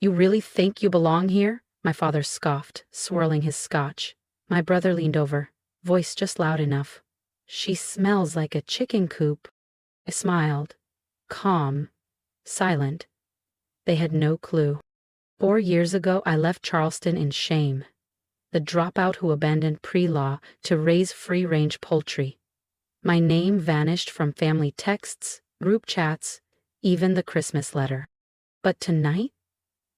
You really think you belong here? My father scoffed, swirling his scotch. My brother leaned over, voice just loud enough. She smells like a chicken coop. I smiled, calm, silent. They had no clue. 4 years ago, I left Charleston in shame. The dropout who abandoned pre-law to raise free-range poultry. My name vanished from family texts, group chats, even the Christmas letter. But tonight?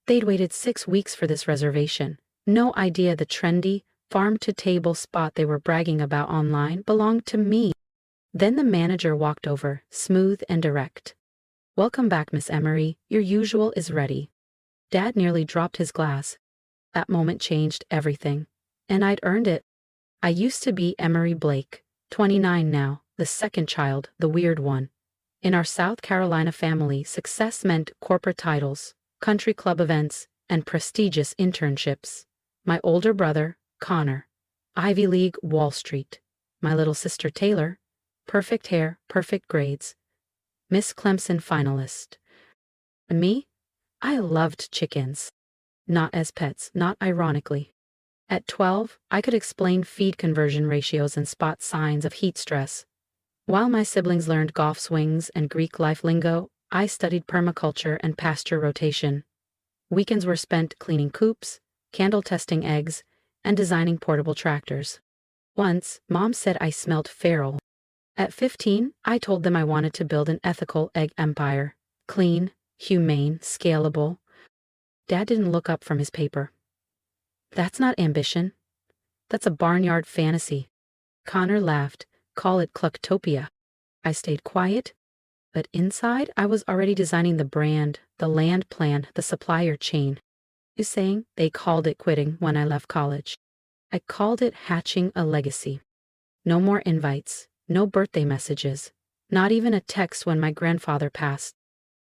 They'd waited 6 weeks for this reservation. No idea the trendy, farm-to-table spot they were bragging about online belonged to me. Then the manager walked over, smooth and direct. "Welcome back, Miss Emery. Your usual is ready." Dad nearly dropped his glass. That moment changed everything. And I'd earned it. I used to be Emery Blake, 29 now, the second child, the weird one. In our South Carolina family, success meant corporate titles, country club events, and prestigious internships. My older brother, Connor, Ivy League, Wall Street. My little sister, Taylor, perfect hair, perfect grades. Miss Clemson finalist. And me? I loved chickens. Not as pets, not ironically. At 12, I could explain feed conversion ratios and spot signs of heat stress. While my siblings learned golf swings and Greek life lingo, I studied permaculture and pasture rotation. Weekends were spent cleaning coops, candle testing eggs, and designing portable tractors. Once, Mom said I smelled feral. At 15, I told them I wanted to build an ethical egg empire. Clean, humane, scalable. Dad didn't look up from his paper. "That's not ambition. That's a barnyard fantasy." Connor laughed. "Call it Clucktopia." I stayed quiet, but inside I was already designing the brand, the land plan, the supplier chain. You saying they called it quitting when I left college. I called it hatching a legacy. No more invites, no birthday messages, not even a text when my grandfather passed.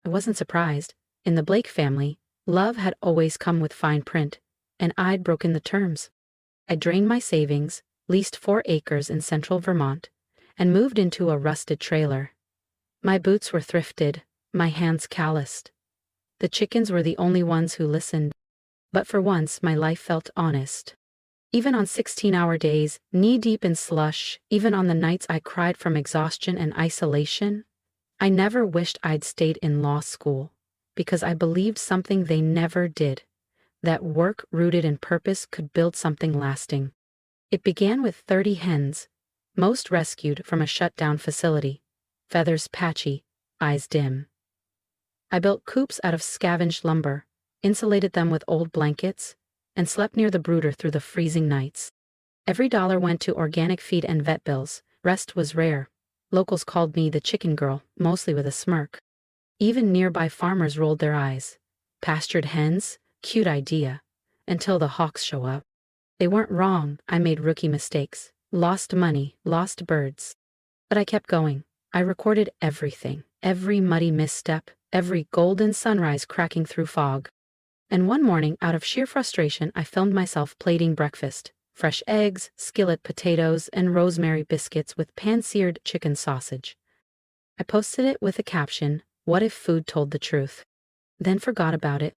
I wasn't surprised. In the Blake family, love had always come with fine print, and I'd broken the terms. I drained my savings, leased 4 acres in central Vermont, and moved into a rusted trailer. My boots were thrifted, my hands calloused. The chickens were the only ones who listened. But for once, my life felt honest. Even on 16-hour days, knee-deep in slush, even on the nights I cried from exhaustion and isolation, I never wished I'd stayed in law school, because I believed something they never did, that work rooted in purpose could build something lasting. It began with 30 hens, most rescued from a shut-down facility, feathers patchy, eyes dim. I built coops out of scavenged lumber, insulated them with old blankets, and slept near the brooder through the freezing nights. Every dollar went to organic feed and vet bills. Rest was rare. Locals called me the chicken girl, mostly with a smirk. Even nearby farmers rolled their eyes. Pastured hens? Cute idea. Until the hawks show up. They weren't wrong. I made rookie mistakes. Lost money, lost birds. But I kept going. I recorded everything. Every muddy misstep, every golden sunrise cracking through fog. And one morning, out of sheer frustration, I filmed myself plating breakfast. Fresh eggs, skillet potatoes, and rosemary biscuits with pan-seared chicken sausage. I posted it with a caption, "What if food told the truth?" Then forgot about it.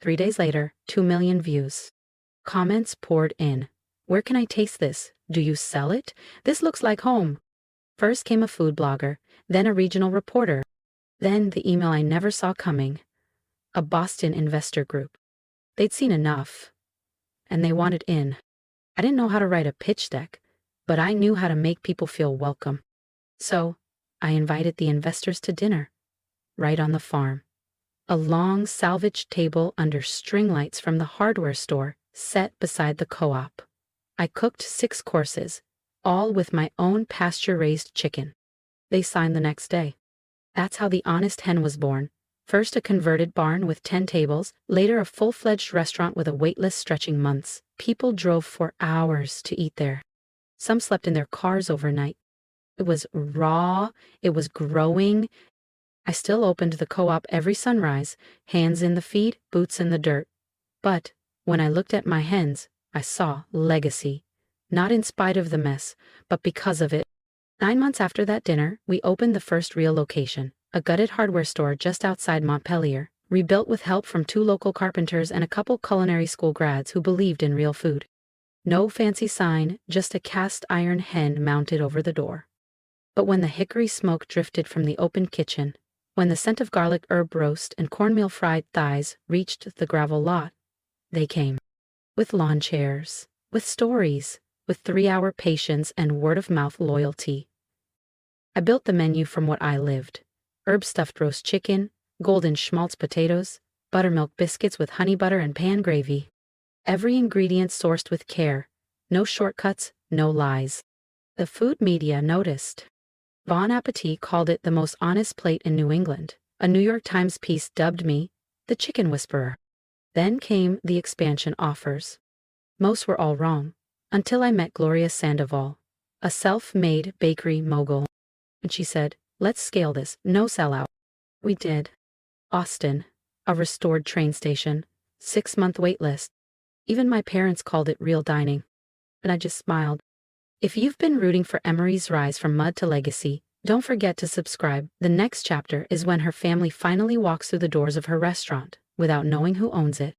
3 days later, 2 million views. Comments poured in. "Where can I taste this? Do you sell it? This looks like home." First came a food blogger, then a regional reporter. Then the email I never saw coming. A Boston investor group. They'd seen enough. And they wanted in. I didn't know how to write a pitch deck, but I knew how to make people feel welcome. So, I invited the investors to dinner. Right on the farm. A long salvage table under string lights from the hardware store set beside the co-op. I cooked 6 courses, all with my own pasture-raised chicken. They signed the next day. That's how the Honest Hen was born. First a converted barn with 10 tables, later a full-fledged restaurant with a waitlist stretching months. People drove for hours to eat there. Some slept in their cars overnight. It was raw, it was growing. I still opened the co-op every sunrise, hands in the feed, boots in the dirt. But when I looked at my hens, I saw legacy. Not in spite of the mess, but because of it. 9 months after that dinner, we opened the first real location, a gutted hardware store just outside Montpelier, rebuilt with help from 2 local carpenters and a couple culinary school grads who believed in real food. No fancy sign, just a cast iron hen mounted over the door. But when the hickory smoke drifted from the open kitchen, when the scent of garlic herb roast and cornmeal fried thighs reached the gravel lot, they came. With lawn chairs, with stories, with 3-hour patience and word-of-mouth loyalty. I built the menu from what I lived. Herb-stuffed roast chicken, golden schmaltz potatoes, buttermilk biscuits with honey butter and pan gravy. Every ingredient sourced with care. No shortcuts, no lies. The food media noticed. Bon Appetit called it the most honest plate in New England. A New York Times piece dubbed me the Chicken Whisperer. Then came the expansion offers. Most were all wrong, until I met Gloria Sandoval, a self-made bakery mogul. And she said, let's scale this, no sellout. We did. Austin, a restored train station, 6-month wait list. Even my parents called it real dining. And I just smiled. If you've been rooting for Emery's rise from mud to legacy, don't forget to subscribe. The next chapter is when her family finally walks through the doors of her restaurant, without knowing who owns it.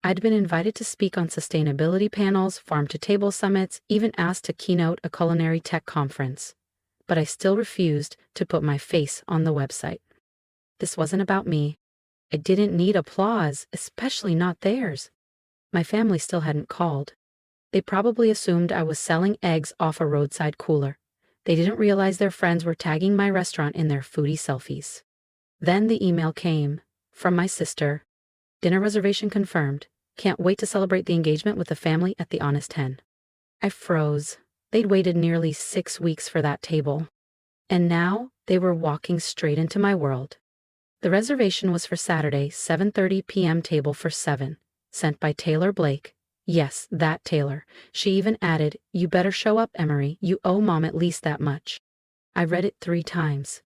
I'd been invited to speak on sustainability panels, farm-to-table summits, even asked to keynote a culinary tech conference. But I still refused to put my face on the website. This wasn't about me. I didn't need applause, especially not theirs. My family still hadn't called. They probably assumed I was selling eggs off a roadside cooler. They didn't realize their friends were tagging my restaurant in their foodie selfies. Then the email came, from my sister. Dinner reservation confirmed. Can't wait to celebrate the engagement with the family at the Honest Hen. I froze. They'd waited nearly 6 weeks for that table. And now, they were walking straight into my world. The reservation was for Saturday, 7:30 p.m. table for 7, sent by Taylor Blake. Yes, that Taylor. She even added, you better show up, Emery. You owe Mom at least that much. I read it 3 times.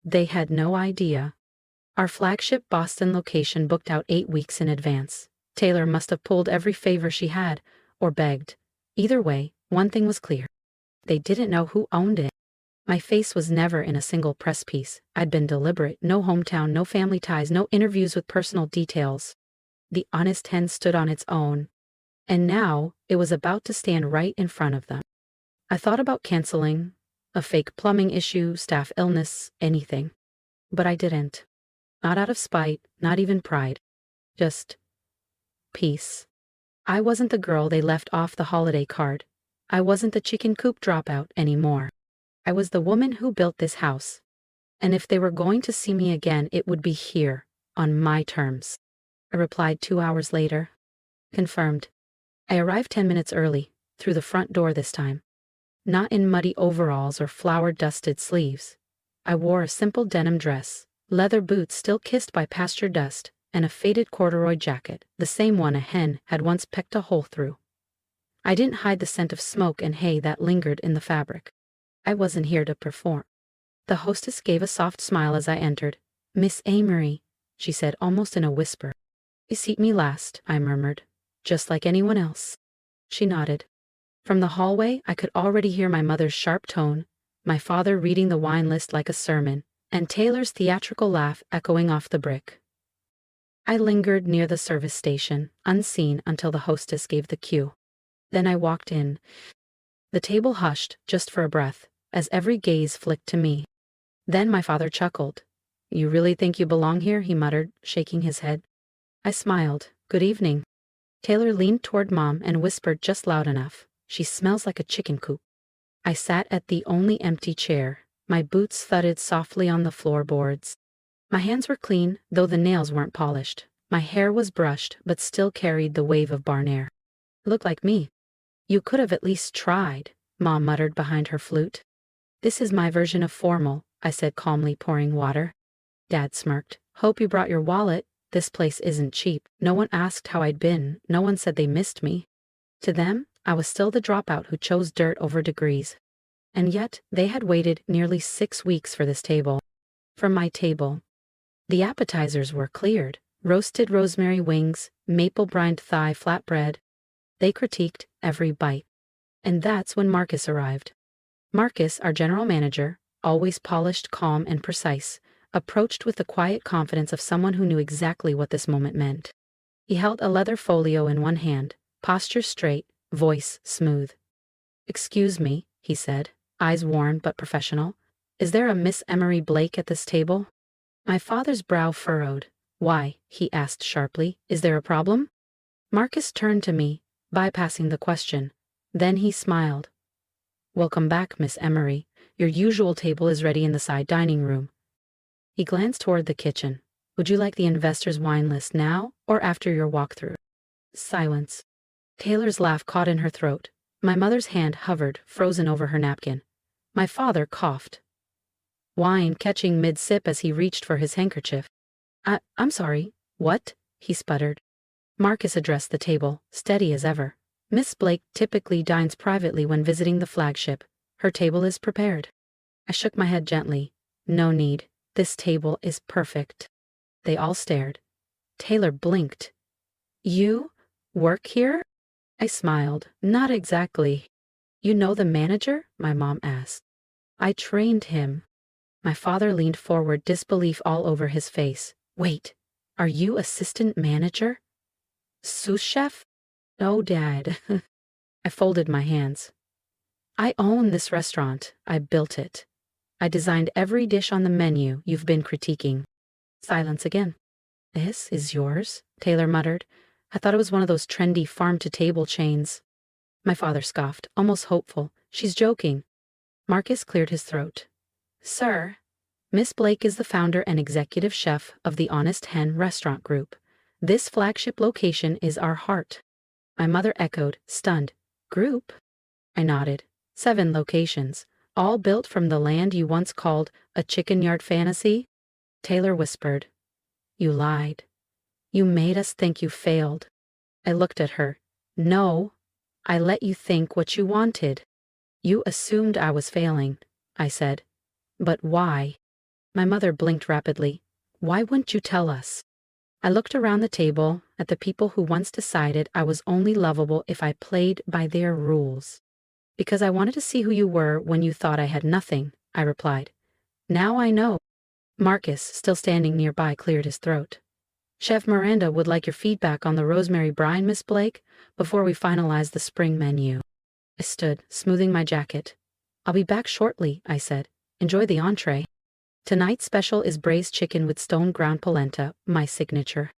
They had no idea. Our flagship Boston location booked out 8 weeks in advance. Taylor must have pulled every favor she had, or begged. Either way, one thing was clear. They didn't know who owned it. My face was never in a single press piece. I'd been deliberate, no hometown, no family ties, no interviews with personal details. The Honest Hen stood on its own. And now, it was about to stand right in front of them. I thought about canceling, a fake plumbing issue, staff illness, anything. But I didn't. Not out of spite, not even pride. Just peace. I wasn't the girl they left off the holiday card. I wasn't the chicken coop dropout anymore. I was the woman who built this house. And if they were going to see me again, it would be here, on my terms. I replied 2 hours later. Confirmed. I arrived 10 minutes early, through the front door this time. Not in muddy overalls or flour-dusted sleeves. I wore a simple denim dress, leather boots still kissed by pasture dust, and a faded corduroy jacket, the same one a hen had once pecked a hole through. I didn't hide the scent of smoke and hay that lingered in the fabric. I wasn't here to perform. The hostess gave a soft smile as I entered. Miss Amory, she said almost in a whisper. You seat me last, I murmured. Just like anyone else. She nodded. From the hallway, I could already hear my mother's sharp tone, my father reading the wine list like a sermon, and Taylor's theatrical laugh echoing off the brick. I lingered near the service station, unseen until the hostess gave the cue. Then I walked in. The table hushed, just for a breath, as every gaze flicked to me. Then my father chuckled. You really think you belong here? He muttered, shaking his head. I smiled. Good evening. Taylor leaned toward Mom and whispered just loud enough. She smells like a chicken coop. I sat at the only empty chair. My boots thudded softly on the floorboards. My hands were clean, though the nails weren't polished. My hair was brushed, but still carried the wave of barn air. Looked like me. You could have at least tried, Mom muttered behind her flute. This is my version of formal, I said calmly, pouring water. Dad smirked. Hope you brought your wallet. This place isn't cheap. No one asked how I'd been. No one said they missed me. To them, I was still the dropout who chose dirt over degrees. And yet, they had waited nearly 6 weeks for this table. For my table. The appetizers were cleared. Roasted rosemary wings, maple brined thigh flatbread. They critiqued every bite. And that's when Marcus arrived. Marcus, our general manager, always polished, calm, and precise, approached with the quiet confidence of someone who knew exactly what this moment meant. He held a leather folio in one hand, posture straight, voice smooth. "Excuse me," he said, eyes worn but professional. "Is there a Miss Emery Blake at this table?" My father's brow furrowed. "Why?" he asked sharply. "Is there a problem?" Marcus turned to me, bypassing the question. Then he smiled. "Welcome back, Miss Emery. Your usual table is ready in the side dining room." He glanced toward the kitchen. "Would you like the investor's wine list now or after your walkthrough?" Silence. Taylor's laugh caught in her throat. My mother's hand hovered, frozen over her napkin. My father coughed, wine catching mid-sip as he reached for his handkerchief. I'm sorry, what?" he sputtered. Marcus addressed the table, steady as ever. "Miss Blake typically dines privately when visiting the flagship. Her table is prepared." I shook my head gently. "No need. This table is perfect." They all stared. Taylor blinked. "You work here?" I smiled. "Not exactly." "You know the manager?" my mom asked. "I trained him." My father leaned forward, disbelief all over his face. "Wait, are you assistant manager? Sous chef?" "No, Dad." I folded my hands. "I own this restaurant. I built it. I designed every dish on the menu you've been critiquing." Silence again. "This is yours?" Taylor muttered. "I thought it was one of those trendy farm-to-table chains." My father scoffed, almost hopeful. "She's joking." Marcus cleared his throat. "Sir, Miss Blake is the founder and executive chef of the Honest Hen Restaurant Group. This flagship location is our heart." My mother echoed, stunned. "Group?" I nodded. 7 locations, all built from the land you once called a chicken yard fantasy? Taylor whispered. "You lied. You made us think you failed." I looked at her. "No, I let you think what you wanted." "You assumed I was failing," I said. "But why?" My mother blinked rapidly. "Why wouldn't you tell us?" I looked around the table at the people who once decided I was only lovable if I played by their rules. "Because I wanted to see who you were when you thought I had nothing," I replied. "Now I know." Marcus, still standing nearby, cleared his throat. "Chef Miranda would like your feedback on the rosemary brine, Miss Blake, before we finalize the spring menu." I stood, smoothing my jacket. "I'll be back shortly," I said. "Enjoy the entree." Tonight's special is braised chicken with stone ground polenta, my signature.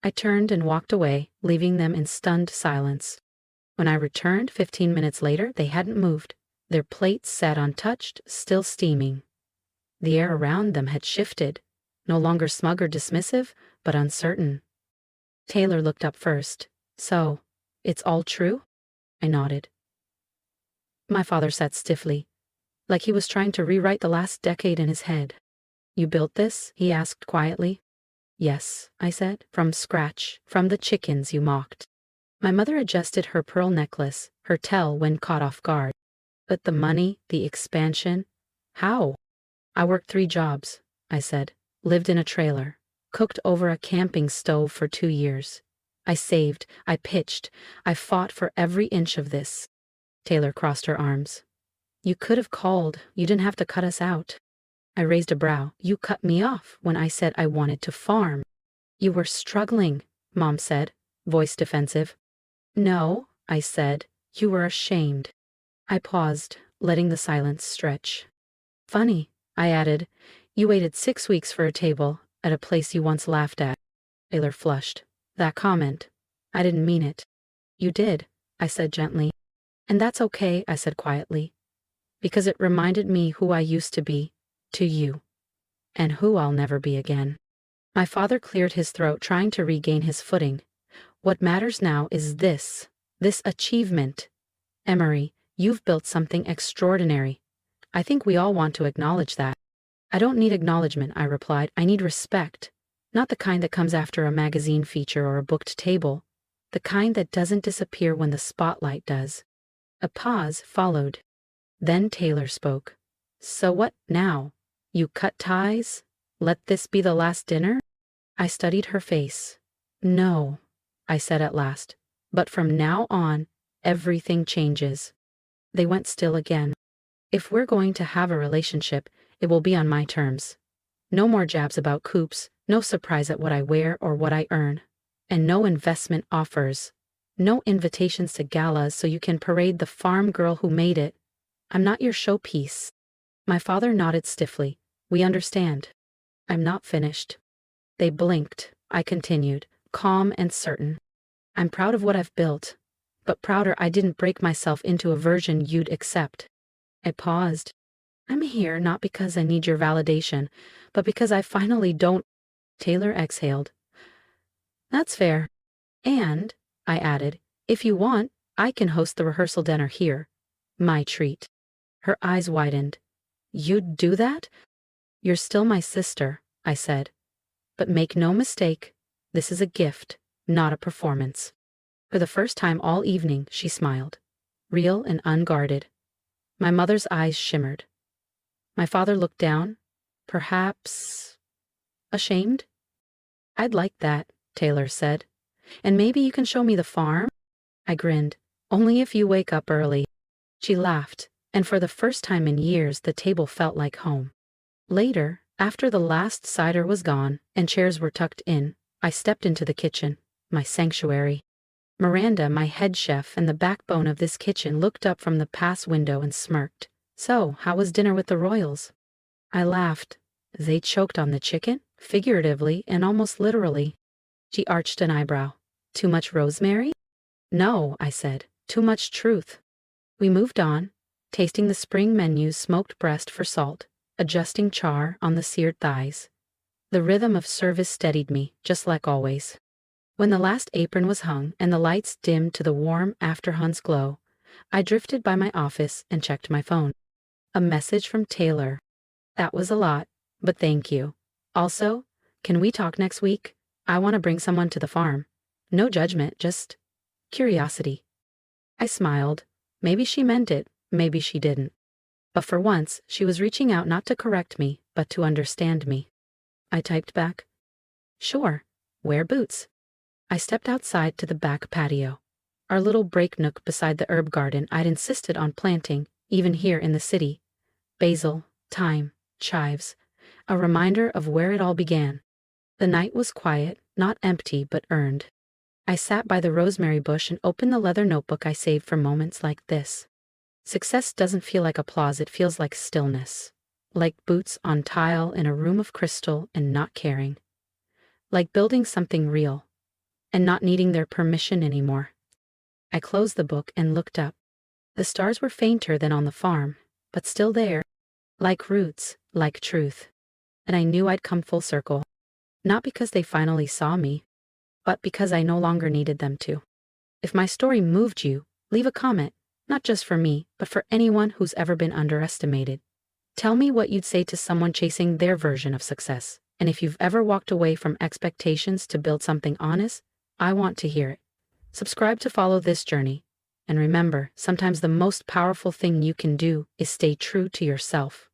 I turned and walked away, leaving them in stunned silence. When I returned 15 minutes later, they hadn't moved. Their plates sat untouched, still steaming. The air around them had shifted, no longer smug or dismissive, but uncertain. Taylor looked up first. "So, it's all true?" I nodded. My father sat stiffly, like he was trying to rewrite the last decade in his head. "You built this?" he asked quietly. "Yes," I said, "from scratch, from the chickens you mocked." My mother adjusted her pearl necklace, her tell when caught off guard. "But the money, the expansion, how?" "I worked 3 jobs," I said, "lived in a trailer, cooked over a camping stove for 2 years. I saved, I pitched, I fought for every inch of this." Taylor crossed her arms. "You could have called, you didn't have to cut us out." I raised a brow. "You cut me off when I said I wanted to farm." "You were struggling," Mom said, voice defensive. "No," I said, "you were ashamed." I paused, letting the silence stretch. "Funny," I added, "you waited 6 weeks for a table at a place you once laughed at." Taylor flushed. "That comment, I didn't mean it." "You did," I said gently. "And that's okay," I said quietly, "because it reminded me who I used to be, to you, and who I'll never be again." My father cleared his throat, trying to regain his footing. "What matters now is this achievement. Emery, you've built something extraordinary. I think we all want to acknowledge that." "I don't need acknowledgement," I replied. "I need respect. Not the kind that comes after a magazine feature or a booked table. The kind that doesn't disappear when the spotlight does." A pause followed. Then Taylor spoke. "So what now? You cut ties? Let this be the last dinner?" I studied her face. "No," I said at last. "But from now on, everything changes." They went still again. "If we're going to have a relationship, it will be on my terms." No more jabs about coops, no surprise at what I wear or what I earn. And no investment offers. No invitations to galas so you can parade the farm girl who made it. I'm not your showpiece. My father nodded stiffly. We understand. I'm not finished. They blinked. I continued, calm and certain. I'm proud of what I've built, but prouder I didn't break myself into a version you'd accept. I paused. I'm here not because I need your validation, but because I finally don't. Taylor exhaled. That's fair. And, I added, if you want, I can host the rehearsal dinner here. My treat. Her eyes widened. You'd do that? You're still my sister, I said. But make no mistake, this is a gift, not a performance. For the first time all evening, she smiled. Real and unguarded. My mother's eyes shimmered. My father looked down, perhaps ashamed. I'd like that, Taylor said. And maybe you can show me the farm? I grinned. Only if you wake up early. She laughed, and for the first time in years the table felt like home. Later, after the last cider was gone and chairs were tucked in, I stepped into the kitchen, my sanctuary. Miranda, my head chef and the backbone of this kitchen, looked up from the pass window and smirked. So, how was dinner with the royals? I laughed. They choked on the chicken, figuratively and almost literally. She arched an eyebrow. Too much rosemary? No, I said. Too much truth. We moved on, tasting the spring menu's smoked breast for salt, adjusting char on the seared thighs. The rhythm of service steadied me, just like always. When the last apron was hung and the lights dimmed to the warm after-Hunt's glow, I drifted by my office and checked my phone. A message from Taylor. That was a lot, but thank you. Also, can we talk next week? I want to bring someone to the farm. No judgment, just curiosity. I smiled. Maybe she meant it, maybe she didn't. But for once, she was reaching out not to correct me, but to understand me. I typed back. Sure. Wear boots. I stepped outside to the back patio. Our little break nook beside the herb garden I'd insisted on planting, even here in the city. Basil, thyme, chives. A reminder of where it all began. The night was quiet, not empty, but earned. I sat by the rosemary bush and opened the leather notebook I saved for moments like this. Success doesn't feel like applause, it feels like stillness. Like boots on tile in a room of crystal and not caring. Like building something real and not needing their permission anymore. I closed the book and looked up. The stars were fainter than on the farm, but still there. Like roots, like truth. And I knew I'd come full circle. Not because they finally saw me, but because I no longer needed them to. If my story moved you, leave a comment, not just for me, but for anyone who's ever been underestimated. Tell me what you'd say to someone chasing their version of success, and if you've ever walked away from expectations to build something honest, I want to hear it. Subscribe to follow this journey, and remember, sometimes the most powerful thing you can do is stay true to yourself.